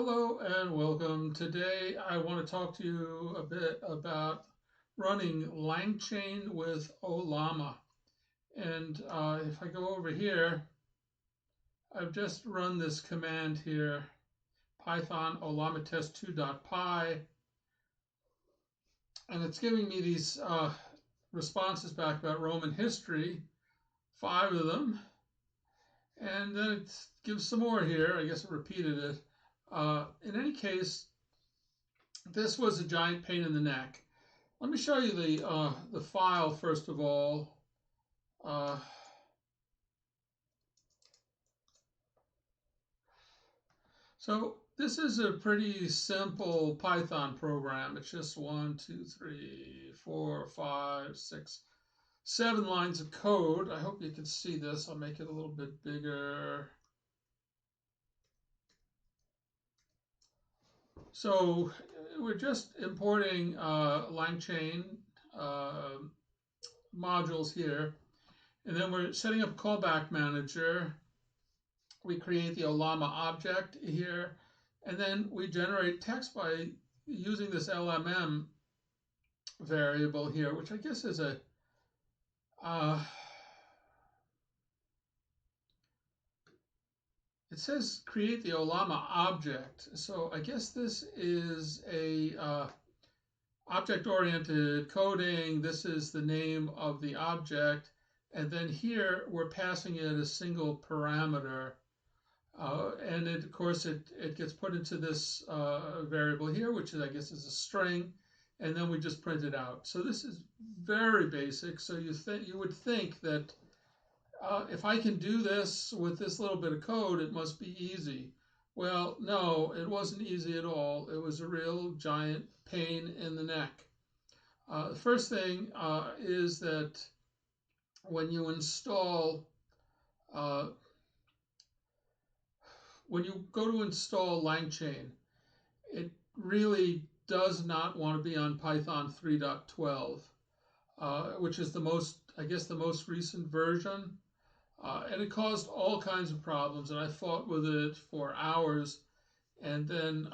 Hello and welcome. Today I want to talk to you a bit about running langchain with ollama. And if I go over here, I've just run this command here, Python ollama test2.py, and it's giving me these responses back about Roman history, 5 of them, and then it gives some more here. I guess it repeated it. In any case, this was a giant pain in the neck. Let me show you the file first of all. Uh, so this is a pretty simple Python program. It's just 1, 2, 3, 4, 5, 6, 7 lines of code. I hope you can see this. I'll make it a little bit bigger. So we're just importing langchain uh, modules here, and then we're setting up callback manager. We create the ollama object here, and then we generate text by using this LMM variable here, which I guess is a uh, it says create the ollama object. So I guess this is a object-oriented coding. This is the name of the object, and then here we're passing it a single parameter. And of course, it gets put into this variable here, which is, I guess, is a string, and then we just print it out. So this is very basic. So you would think that if I can do this with this little bit of code, it must be easy. Well, no, it wasn't easy at all. It was a real giant pain in the neck. The first thing is that when you install uh, when you go to install langchain, it really does not want to be on Python 3.12, which is I guess, the most recent version. And it caused all kinds of problems, and I fought with it for hours. And then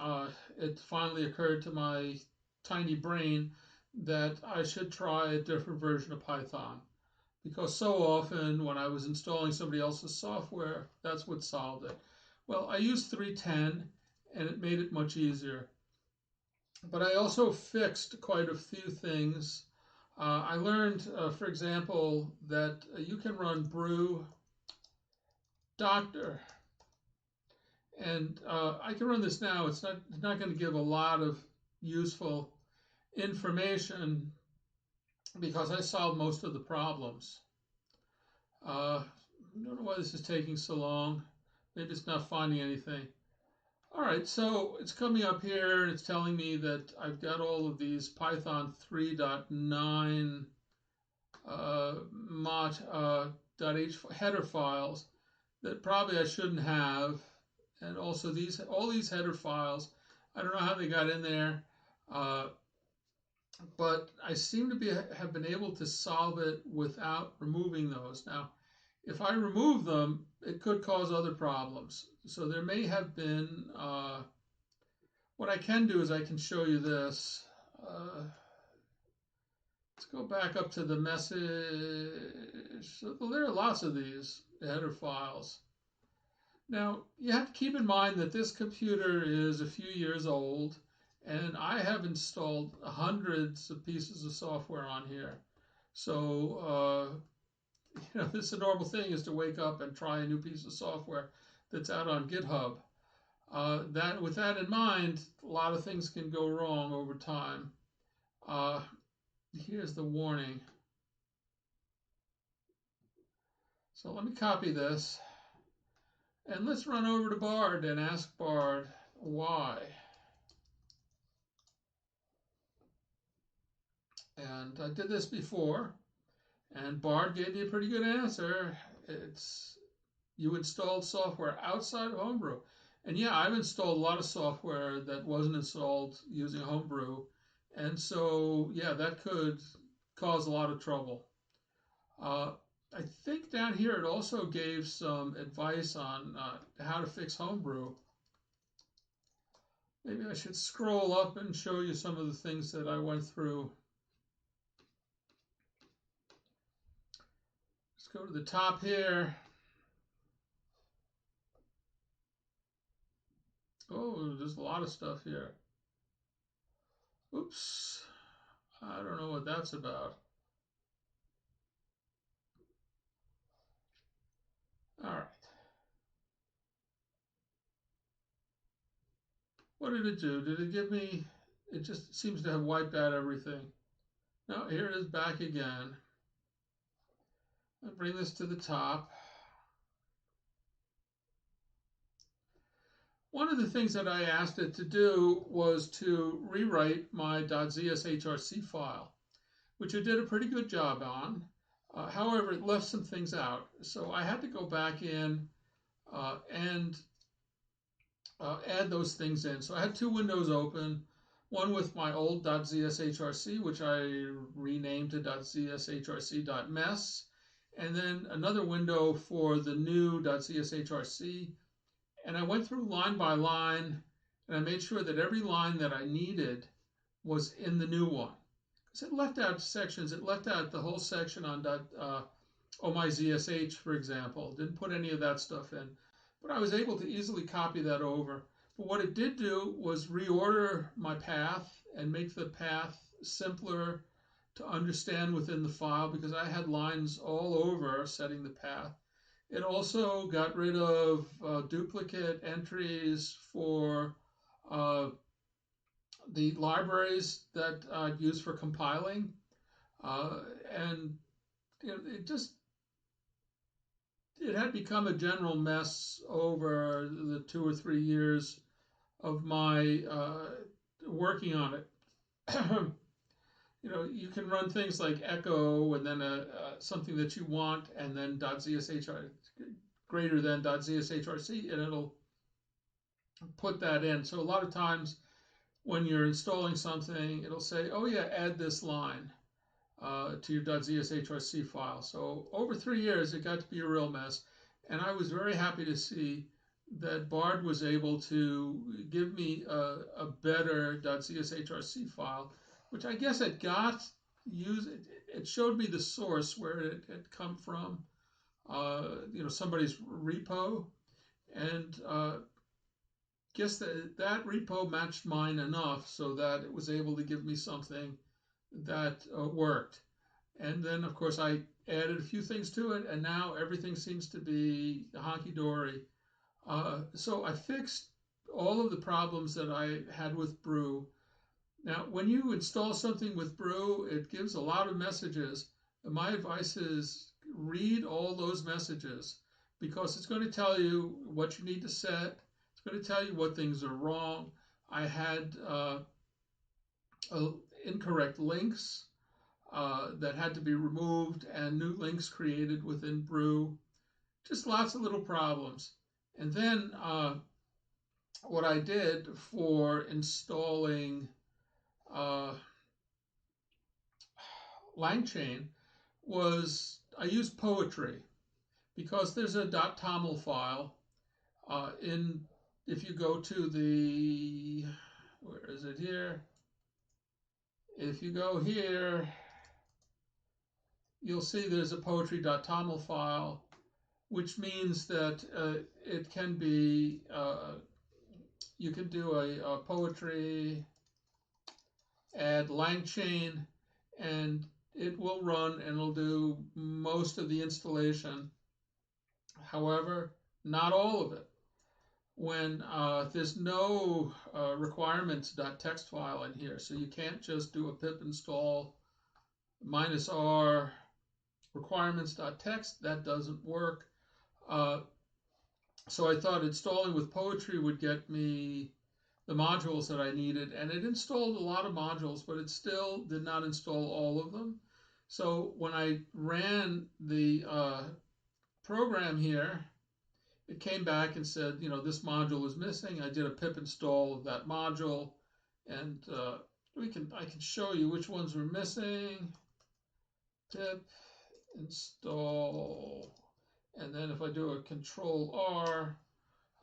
it finally occurred to my tiny brain that I should try a different version of Python. Because so often when I was installing somebody else's software, that's what solved it. Well, I used 3.10 and it made it much easier. But I also fixed quite a few things. I learned, for example, that you can run brew doctor. And I can run this now. It's not going to give a lot of useful information because I solved most of the problems. I don't know why this is taking so long. Maybe it's not finding anything. All right, so it's coming up here and it's telling me that I've got all of these Python 3.9 .h header files that probably I shouldn't have, and also all these header files. I don't know how they got in there, uh, but I seem to have been able to solve it without removing those. Now, if I remove them, it could cause other problems. So there may have been, what I can do is I can show you this. Let's go back up to the message. So there are lots of these header files. Now, you have to keep in mind that this computer is a few years old, and I have installed hundreds of pieces of software on here. So, this is a normal thing, is to wake up and try a new piece of software that's out on GitHub. With that in mind, a lot of things can go wrong over time. Here's the warning. So let me copy this, and let's run over to Bard and ask Bard why. And I did this before, and Bard gave me a pretty good answer. It's you installed software outside of Homebrew. And yeah, I've installed a lot of software that wasn't installed using Homebrew. And so, yeah, that could cause a lot of trouble. Uh, I think down here it also gave some advice on how to fix Homebrew. Maybe I should scroll up and show you some of the things that I went through. Let's go to the top here. Oh, there's a lot of stuff here. Oops. I don't know what that's about. All right. What did it do? Did it give me, it just seems to have wiped out everything. Now here it is back again. I bring this to the top. One of the things that I asked it to do was to rewrite my .zshrc file, which it did a pretty good job on. However, it left some things out. So I had to go back in and add those things in. So I had two windows open, one with my old .zshrc, which I renamed to .zshrc.mess, and then another window for the new .zshrc. And I went through line by line, and I made sure that every line that I needed was in the new one. Because it left out sections. It left out the whole section on .omyzsh, for example. Didn't put any of that stuff in. But I was able to easily copy that over. But what it did do was reorder my path and make the path simpler to understand within the file, because I had lines all over setting the path. It also got rid of duplicate entries for the libraries that I'd use for compiling. And you know, it had become a general mess over the 2 or 3 years of my working on it. You know, you can run things like echo and then something that you want, and then .zshr greater than .zshrc, and it'll put that in. So a lot of times when you're installing something, it'll say, oh yeah, add this line to your .zshrc file. So over 3 years, it got to be a real mess. And I was very happy to see that Bard was able to give me a better .zshrc file, which I guess it got used. It showed me the source where it had come from, you know, somebody's repo, and guess that repo matched mine enough so that it was able to give me something that worked. And then, of course, I added a few things to it, and now everything seems to be honky-dory. So I fixed all of the problems that I had with Brew. Now, when you install something with Brew, it gives a lot of messages. And my advice is read all those messages, because it's going to tell you what you need to set. It's going to tell you what things are wrong. I had incorrect links that had to be removed, and new links created within Brew. Just lots of little problems. And then what I did for installing langchain was I used poetry, because there's a .toml file if you go to the, where is it here? If you go here, you'll see there's a poetry.toml file, which means that it can be, you can do a poetry, add langchain, and it will run and it'll do most of the installation. However, not all of it. When there's no requirements.txt file in here, so you can't just do a pip install -r requirements.txt. That doesn't work. So I thought installing with poetry would get me the modules that I needed, and it installed a lot of modules, but it still did not install all of them. So when I ran the program here, it came back and said, you know, this module is missing. I did a pip install of that module, and I can show you which ones were missing. Pip install, and then if I do a Control R,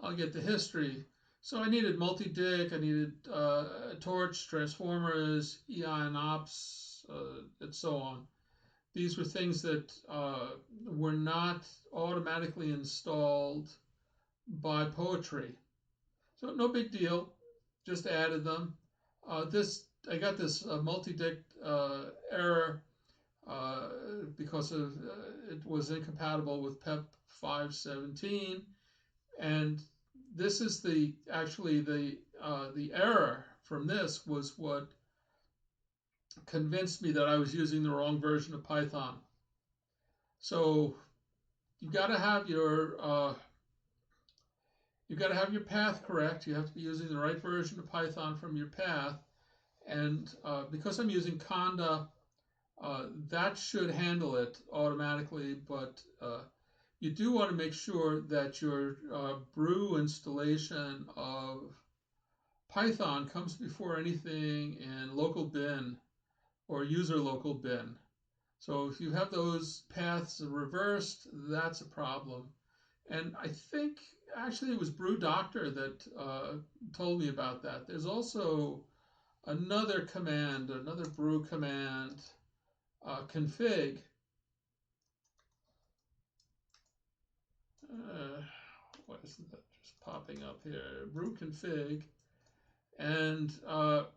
I'll get the history. So I needed multi-dict, I needed torch, transformers, EIN ops, and so on. These were things that were not automatically installed by Poetry. So no big deal, just added them. I got this multi-dict error uh, because it was incompatible with PEP 517, and this is the error from this was what convinced me that I was using the wrong version of Python. So you got to have your path correct. You have to be using the right version of Python from your path. And because I'm using Conda, that should handle it automatically. But you do want to make sure that your brew installation of Python comes before anything in local bin or user local bin. So if you have those paths reversed, that's a problem. And I think actually it was Brew Doctor that told me about that. There's also another command, another brew command, config. Why isn't that just popping up here? Brew config. And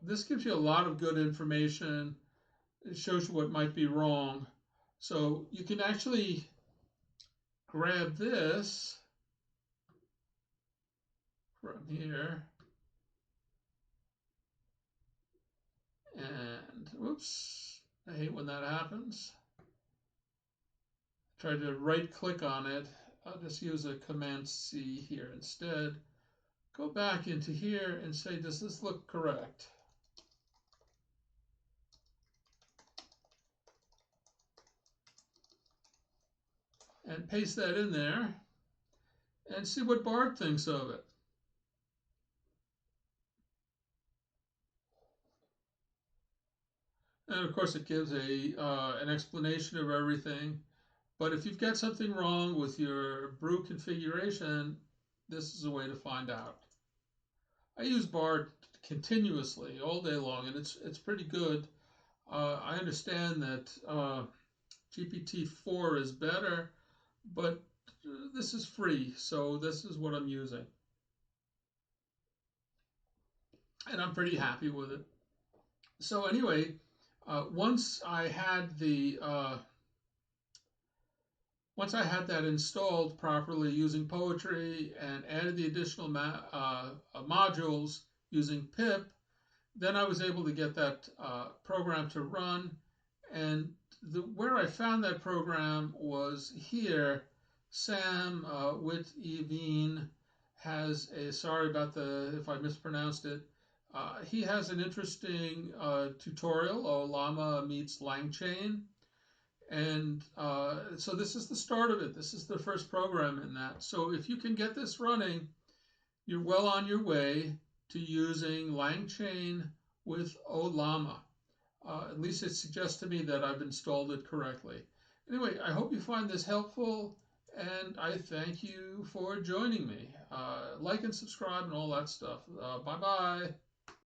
this gives you a lot of good information. It shows you what might be wrong. So you can actually grab this from here. And whoops, I hate when that happens. Try to right click on it. I'll just use a Command C here instead. Go back into here and say, does this look correct? And paste that in there and see what Bart thinks of it. And of course it gives an explanation of everything. But if you've got something wrong with your brew configuration, this is a way to find out. I use Bart continuously all day long, and it's pretty good. I understand that GPT-4 is better, but this is free, so this is what I'm using. And I'm pretty happy with it. So anyway, once I had that installed properly using Poetry and added the additional modules using pip, then I was able to get that program to run. And where I found that program was here. Sam Witt-Eveen has sorry about if I mispronounced it. He has an interesting tutorial, Ollama meets langchain. And so this is the start of it. This is the first program in that. So if you can get this running, you're well on your way to using langchain with ollama. At least it suggests to me that I've installed it correctly. Anyway, I hope you find this helpful, and I thank you for joining me. Like and subscribe and all that stuff. Bye-bye.